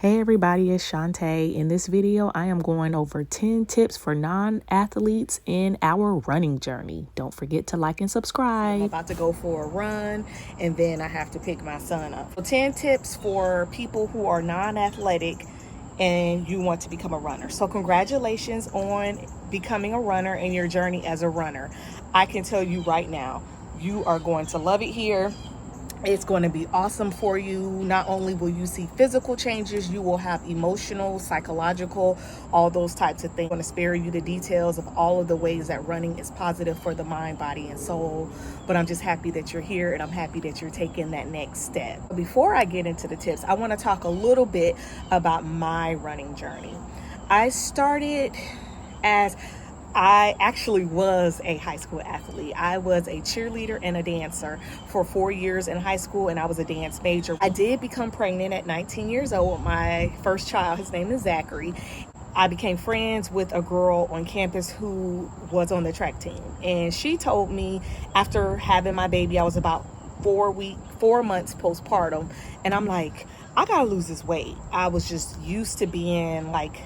Hey everybody, it's Shantae. In this video, I am going over 10 tips for non-athletes in our running journey. Don't forget to like and subscribe. I'm about to go for a run and then I have to pick my son up. So 10 tips for people who are non-athletic and you want to become a runner. So congratulations on becoming a runner and your journey as a runner. I can tell you right now, you are going to love it here. It's going to be awesome for you. Not only will you see physical changes, you will have emotional, psychological, all those types of things. I'm going to spare you the details of all of the ways that running is positive for the mind, body, and soul. But I'm just happy that you're here and I'm happy that you're taking that next step. Before I get into the tips, I want to talk a little bit about my running journey. I started as I actually was a high school athlete. I was a cheerleader and a dancer for 4 years in high school, and I was a dance major. I did become pregnant at 19 years old with my first child. His name is Zachary. I became friends with a girl on campus who was on the track team, and she told me after having my baby, I was about 4 months postpartum, and I'm like, I gotta lose this weight. I was just used to being like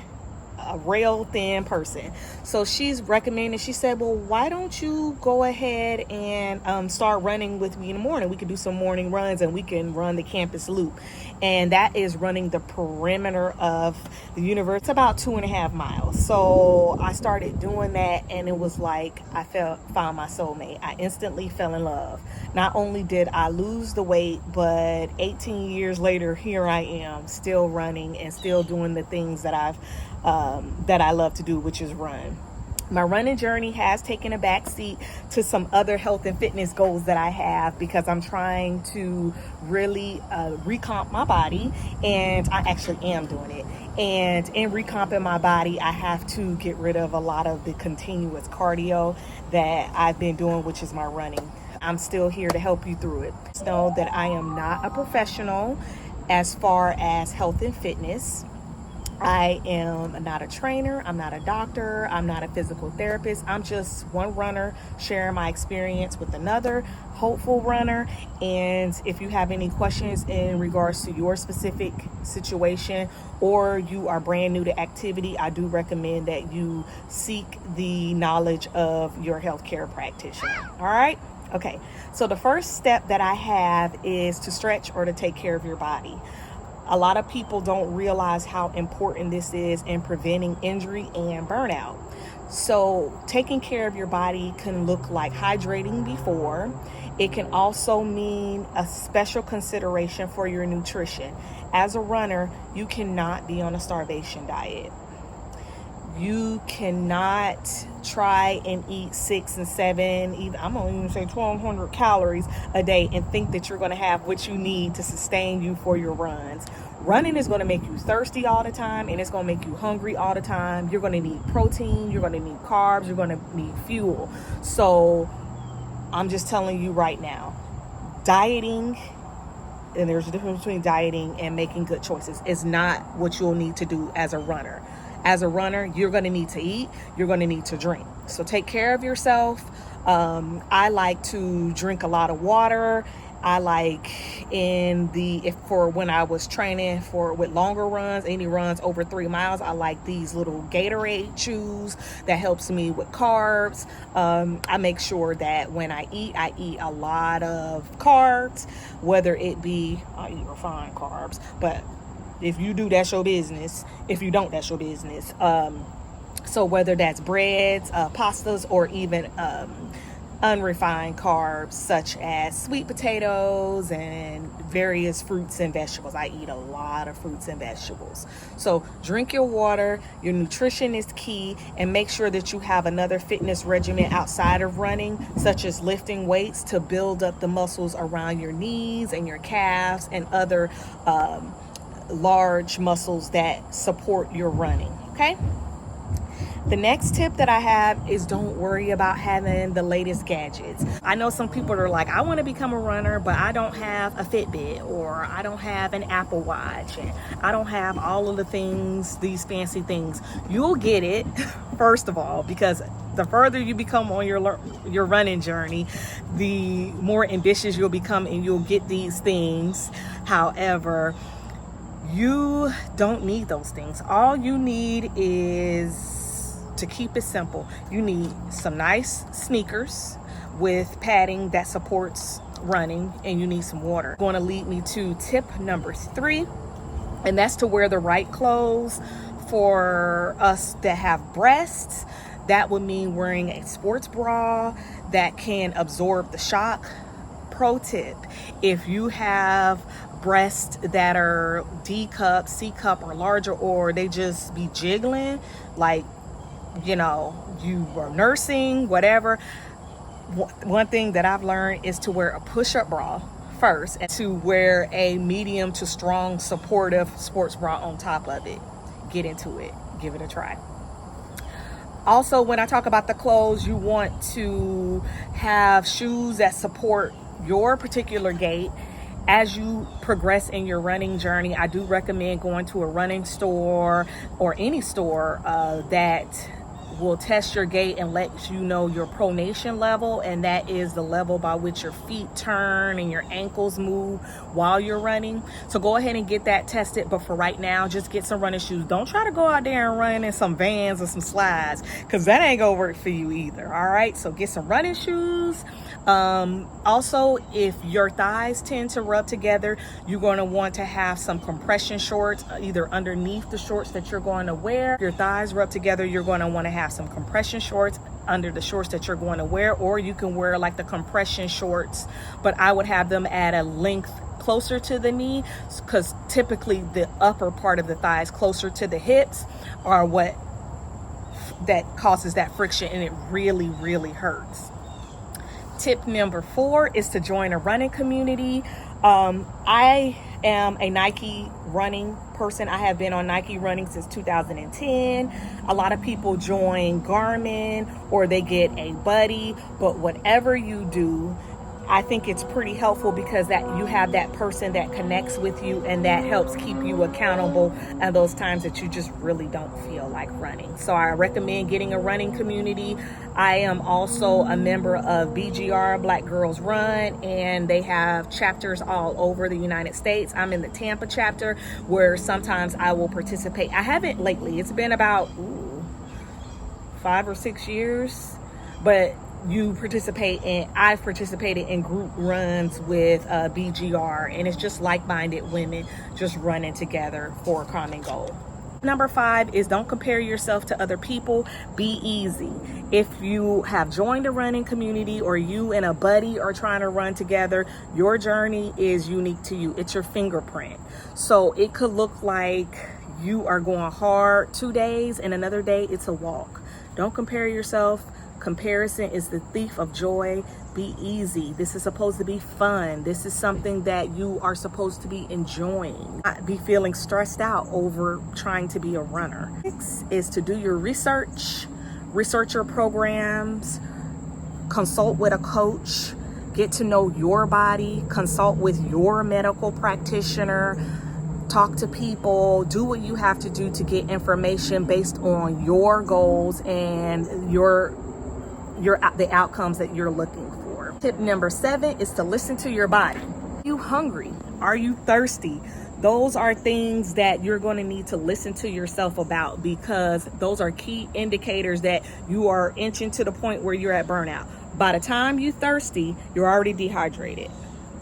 a rail thin person. So she's recommended, she said, well, why don't you go ahead and start running with me in the morning? We could do some morning runs and we can run the campus loop. And that is running the perimeter of the university. It's about 2.5 miles. So I started doing that and it was like I found my soulmate. I instantly fell in love. Not only did I lose the weight, but 18 years later, here I am still running and still doing the things that I love to do, which is run. My running journey has taken a backseat to some other health and fitness goals that I have because I'm trying to really recomp my body, and I actually am doing it. And in recomping my body, I have to get rid of a lot of the continuous cardio that I've been doing, which is my running. I'm still here to help you through it. Just know that I am not a professional as far as health and fitness. I am not a trainer, I'm not a doctor, I'm not a physical therapist. I'm just one runner sharing my experience with another hopeful runner. And if you have any questions in regards to your specific situation or you are brand new to activity, I do recommend that you seek the knowledge of your healthcare practitioner. All right? Okay, so the first step that I have is to stretch or to take care of your body. A lot of people don't realize how important this is in preventing injury and burnout. So taking care of your body can look like hydrating before. It can also mean a special consideration for your nutrition. As a runner, you cannot be on a starvation diet. You cannot try and eat 6 and 7, even I'm gonna even say 1,200 calories a day and think that you're gonna have what you need to sustain you for your runs. Running is gonna make you thirsty all the time and it's gonna make you hungry all the time. You're gonna need protein, you're gonna need carbs, you're gonna need fuel. So I'm just telling you right now, dieting, and there's a difference between dieting and making good choices, is not what you'll need to do as a runner. As a runner, you're going to need to eat, you're going to need to drink. So take care of yourself. I like to drink a lot of water. I like for when I was training with longer runs, any runs over 3 miles, I like these little Gatorade chews that helps me with carbs. I make sure that when I eat a lot of carbs, whether it be, I eat refined carbs, but if you do, that's your business. If you don't, that's your business. So whether that's breads, pastas, or even unrefined carbs such as sweet potatoes and various fruits and vegetables. I eat a lot of fruits and vegetables. So drink your water, your nutrition is key, and make sure that you have another fitness regimen outside of running, such as lifting weights to build up the muscles around your knees and your calves and other large muscles that support your running. Okay? The next tip that I have is don't worry about having the latest gadgets. I know some people are like, I want to become a runner, but I don't have a Fitbit, or I don't have an Apple Watch, and I don't have all of the things, these fancy things. You'll get it, first of all, because the further you become on your running journey, the more ambitious you'll become and you'll get these things. However, You don't need those things. All you need is, to keep it simple, you need some nice sneakers with padding that supports running, and you need some water. Going to lead me to tip number 3, and that's to wear the right clothes for us that have breasts. That would mean wearing a sports bra that can absorb the shock. Pro tip, if you have breasts that are D cup, C cup, or larger, or they just be jiggling, like, you know, you are nursing, whatever, one thing that I've learned is to wear a push-up bra first, and to wear a medium to strong supportive sports bra on top of it. Get into it, give it a try. Also, when I talk about the clothes, you want to have shoes that support your particular gait. As you progress in your running journey, I do recommend going to a running store or any store that will test your gait and let you know your pronation level, and that is the level by which your feet turn and your ankles move while you're running. So go ahead and get that tested, but for right now, just get some running shoes. Don't try to go out there and run in some Vans or some slides, because that ain't gonna work for you either. All right, so get some running shoes. Also, if your thighs tend to rub together, you're going to want to have some compression shorts either underneath the shorts that you're going to wear. If your thighs rub together, you're going to want to have some compression shorts under the shorts that you're going to wear, or you can wear like the compression shorts, but I would have them at a length closer to the knee, because typically the upper part of the thighs closer to the hips are what that causes that friction, and it really, really hurts. Tip number 4 is to join a running community. I am a Nike running person. I have been on Nike running since 2010. A lot of people join Garmin or they get a buddy, but whatever you do, I think it's pretty helpful, because that you have that person that connects with you, and that helps keep you accountable at those times that you just really don't feel like running. So I recommend getting a running community. I am also a member of BGR, Black Girls Run, and they have chapters all over the United States. I'm in the Tampa chapter, where sometimes I will participate. I haven't lately. It's been about 5 or 6 years, but I've participated in group runs with BGR, and it's just like-minded women just running together for a common goal. Number 5 is don't compare yourself to other people. Be easy. If you have joined a running community, or you and a buddy are trying to run together, your journey is unique to you. It's your fingerprint. So it could look like you are going hard 2 days, and another day it's a walk. Don't compare yourself. Comparison is the thief of joy. Be easy. This is supposed to be fun. This is something that you are supposed to be enjoying. Not be feeling stressed out over trying to be a runner. Next is to do your research your programs, consult with a coach, get to know your body, consult with your medical practitioner, talk to people, do what you have to do to get information based on your goals and the outcomes that you're looking for. Tip number 7 is to listen to your body. Are you hungry? Are you thirsty? Those are things that you're going to need to listen to yourself about, because those are key indicators that you are inching to the point where you're at burnout. By the time you're thirsty, you're already dehydrated.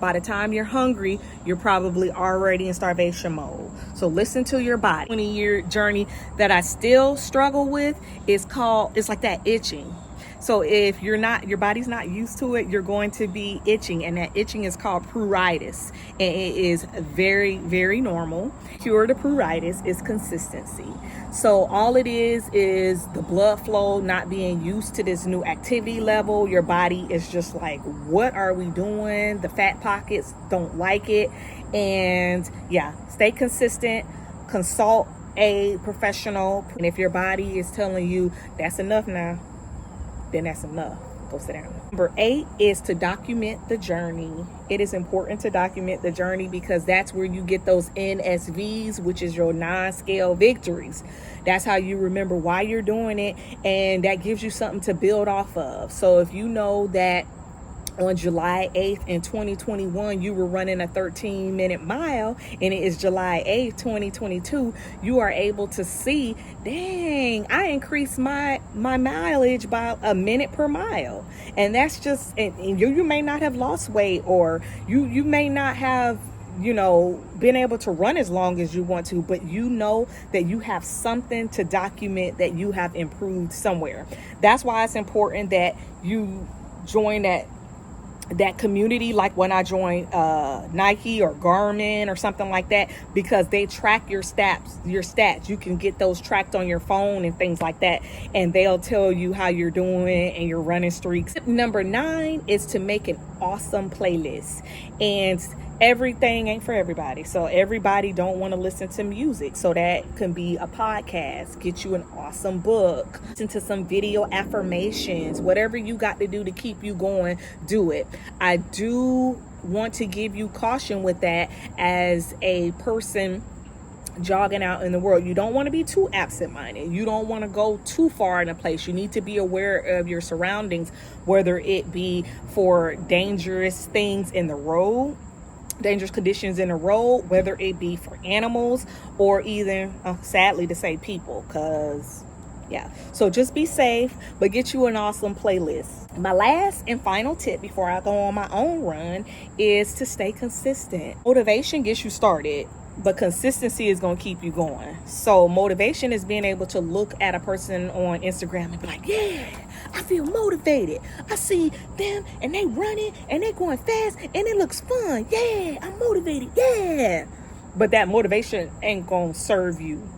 By the time you're hungry, you're probably already in starvation mode. So listen to your body. 20-year journey that I still struggle with is it's like that itching. So if your body's not used to it, you're going to be itching, and that itching is called pruritus, and it is very, very normal. Cure to pruritus is consistency. So all it is the blood flow not being used to this new activity level. Your body is just like, what are we doing? The fat pockets don't like it. And yeah, stay consistent, consult a professional. And if your body is telling you that's enough now, then that's enough. Go sit down. Number 8 is to document the journey. It is important to document the journey, because that's where you get those NSVs, which is your non-scale victories. That's how you remember why you're doing it, and that gives you something to build off of. So if you know that on July 8th in 2021, you were running a 13-minute mile, and it is July 8th, 2022, you are able to see, dang, I increased my mileage by a minute per mile. And that's just, and you may not have lost weight, or you may not have, you know, been able to run as long as you want to, but you know that you have something to document that you have improved somewhere. That's why it's important that you join that community, like when I joined Nike or Garmin or something like that, because they track your stats. You can get those tracked on your phone and things like that, and they'll tell you how you're doing and your running streaks. Tip number 9 is to make an awesome playlist. And everything ain't for everybody, so everybody don't want to listen to music, so that can be a podcast. Get you an awesome book, listen to some video affirmations, whatever you got to do to keep you going, do it. I do want to give you caution with that. As a person jogging out in the world, you don't want to be too absent-minded. You don't want to go too far in a place. You need to be aware of your surroundings, whether it be for dangerous things in the road, dangerous conditions in the road, whether it be for animals or even sadly to say people, because yeah. So just be safe, but get you an awesome playlist. My last and final tip before I go on my own run is to stay consistent. Motivation gets you started, but consistency is going to keep you going. So motivation is being able to look at a person on Instagram and be like, yeah, I feel motivated. I see them and they running and they going fast and it looks fun. Yeah, I'm motivated. Yeah. But that motivation ain't going to serve you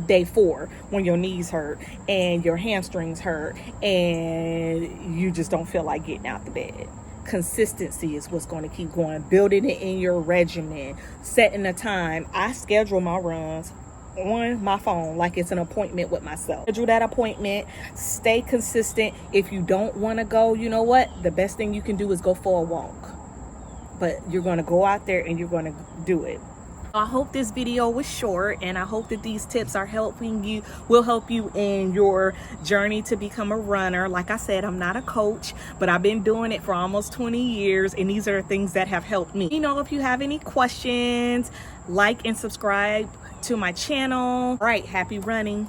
day 4 when your knees hurt and your hamstrings hurt and you just don't feel like getting out the bed. Consistency is what's going to keep going. Building it in your regimen, setting a time. I schedule my runs on my phone like it's an appointment with myself. Schedule that appointment. Stay consistent. If you don't want to go, you know what? The best thing you can do is go for a walk. But you're going to go out there and you're going to do it. I hope this video was short, and I hope that these tips are will help you in your journey to become a runner. Like I said, I'm not a coach, but I've been doing it for almost 20 years, and these are things that have helped me. You know, if you have any questions, like and subscribe to my channel. All right, happy running.